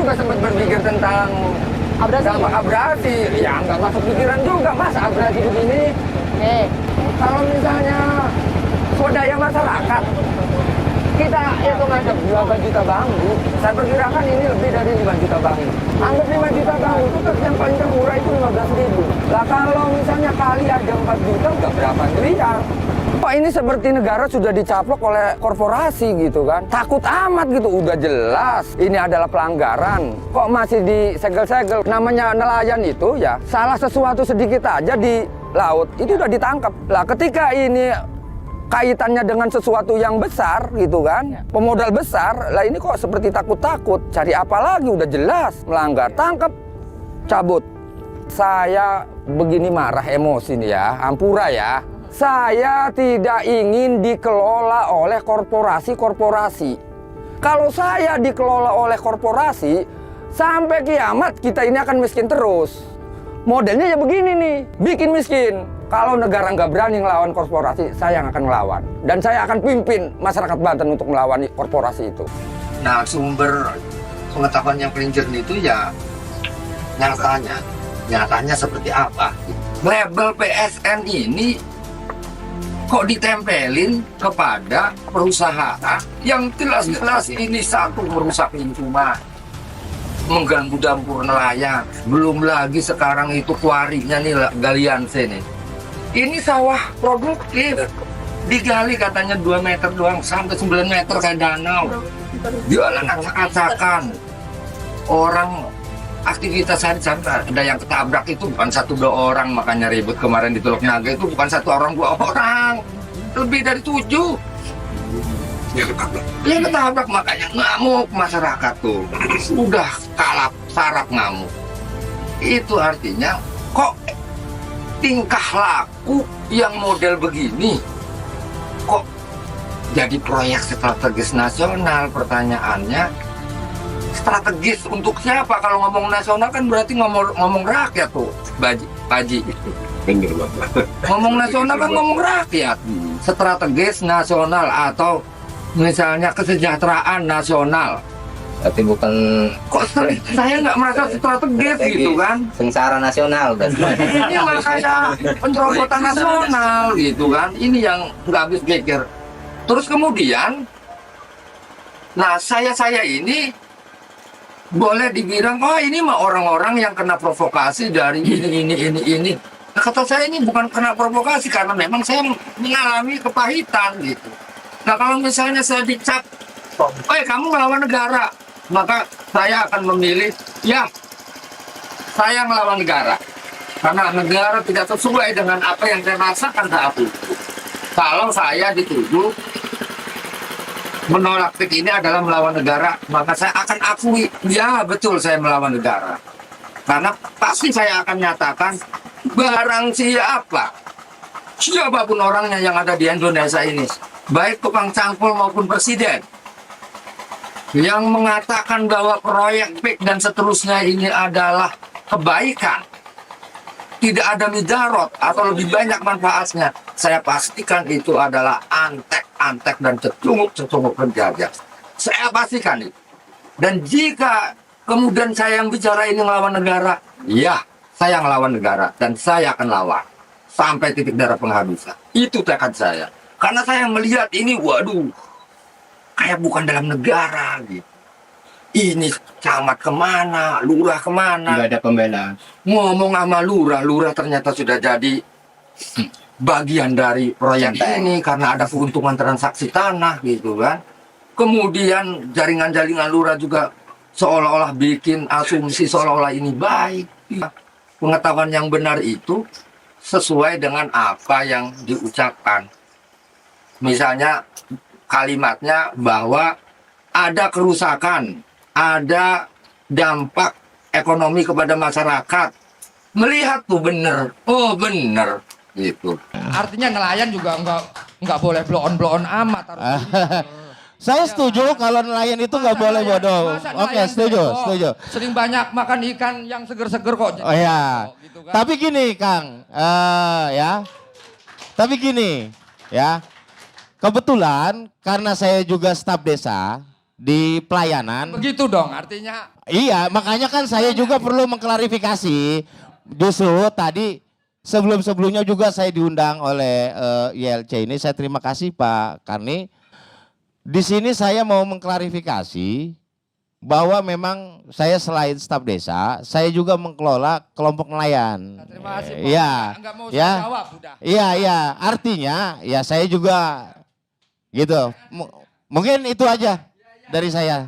juga sempat berpikir tentang dampak abrasi. Ya nggak masuk pikiran juga mas abrasi begini. Kalau misalnya swadaya masyarakat, kita hitung aja berapa juta bangku. Saya perkirakan ini lebih dari 5 juta bangku. Anggap 5 juta bangku itu yang paling termurah itu 15.000. Lah kalau misalnya kali aja 4 juta udah berapa miliar. Kok ini seperti negara sudah dicaplok oleh korporasi gitu kan. Takut amat gitu, udah jelas ini adalah pelanggaran. Kok masih disegel-segel. Namanya nelayan itu ya, salah sesuatu sedikit aja di laut, itu udah ditangkap. Lah ketika ini kaitannya dengan sesuatu yang besar gitu kan, pemodal besar, lah ini kok seperti takut-takut. Cari apa lagi, udah jelas melanggar, tangkap, cabut. Saya begini marah, emosi nih ya, ampura ya. Saya tidak ingin dikelola oleh korporasi-korporasi. Kalau saya dikelola oleh korporasi, sampai kiamat kita ini akan miskin terus. Modelnya ya begini nih, bikin miskin. Kalau negara nggak berani ngelawan korporasi, saya yang akan ngelawan. Dan saya akan pimpin masyarakat Banten untuk melawan korporasi itu. Nah, sumber pengetahuan yang paling jernih itu ya nyatanya seperti apa? Label PSN ini kok ditempelin kepada perusahaan yang jelas-jelas ini satu merusak lingkungan, mengganggu dapur nelayan. Belum lagi sekarang itu kuarinya nih galian sini. Ini sawah produktif, digali katanya 2 meter doang sampai 9 meter kayak danau. Jualan acak-acakan. Orang aktivitas hari-hari ada yang ketabrak itu bukan 1-2 orang, makanya ribut kemarin di Teluk Naga itu bukan 1 orang 2 orang, lebih dari 7 yang ketabrak, makanya ngamuk masyarakat tuh, udah kalap sarap ngamuk. Itu artinya kok tingkah laku yang model begini kok jadi proyek strategis nasional. Pertanyaannya, strategis untuk siapa? Kalau ngomong nasional kan berarti ngomong rakyat tuh, Baji. Ngomong nasional kan ngomong rakyat. Strategis nasional atau misalnya kesejahteraan nasional. Tapi bukan kok saya nggak merasa strategis gitu kan? Sengsara nasional dan Ini makanya pencerobotan nasional gitu kan? Ini yang nggak habis pikir. Terus kemudian, nah saya ini boleh dibilang, oh ini mah orang-orang yang kena provokasi dari ini. Nah, kata saya ini bukan kena provokasi karena memang saya mengalami kepahitan gitu. Nah kalau misalnya saya dicap, kamu melawan negara, maka saya akan memilih, ya saya melawan negara. Karena negara tidak sesuai dengan apa yang saya rasakan saat itu. Kalau saya dituduh menolak PIK ini adalah melawan negara, maka saya akan akui, ya betul saya melawan negara. Karena pasti saya akan nyatakan, barang siapapun orangnya yang ada di Indonesia ini, baik tukang cangkul maupun presiden, yang mengatakan bahwa proyek PIK dan seterusnya ini adalah kebaikan, tidak ada mudarat atau lebih banyak manfaatnya, saya pastikan itu adalah antek dan cecunguk penjajah. Saya pastikan itu. Dan jika kemudian saya yang bicara ini melawan negara, ya saya ngelawan negara dan saya akan lawan sampai titik darah penghabisan. Itu tekad saya. Karena saya melihat ini, waduh, kayak bukan dalam negara gitu. Ini camat kemana, lurah kemana? nggak ada pembelaan. Ngomong sama lurah ternyata sudah jadi bagian dari proyek ini karena ada keuntungan transaksi tanah gitu kan. Kemudian jaringan-jaringan lurah juga seolah-olah bikin asumsi seolah-olah ini baik. Pengetahuan yang benar itu sesuai dengan apa yang diucapkan. Misalnya kalimatnya bahwa ada kerusakan, ada dampak ekonomi kepada masyarakat. Melihat tuh bener, oh bener gitu. Artinya nelayan juga nggak boleh blow on amat. Saya setuju kalau nelayan itu nggak boleh bodoh. Oke, setuju. Sering banyak makan ikan yang seger-seger kok. Oh ya. Gitu kan. Tapi gini, Kang, ya. Tapi gini, ya. Kebetulan karena saya juga staf desa, di pelayanan. Begitu dong artinya. Iya, makanya kan saya juga perlu mengklarifikasi. Justru tadi sebelum-sebelumnya juga saya diundang oleh YLC ini. Saya terima kasih Pak Karni. Di sini saya mau mengklarifikasi bahwa memang saya selain staf desa, saya juga mengelola kelompok nelayan. Terima kasih Pak. Iya, Enggak mau ya, saya jawab sudah. iya, iya. Artinya, ya saya juga gitu. Mungkin itu aja dari saya.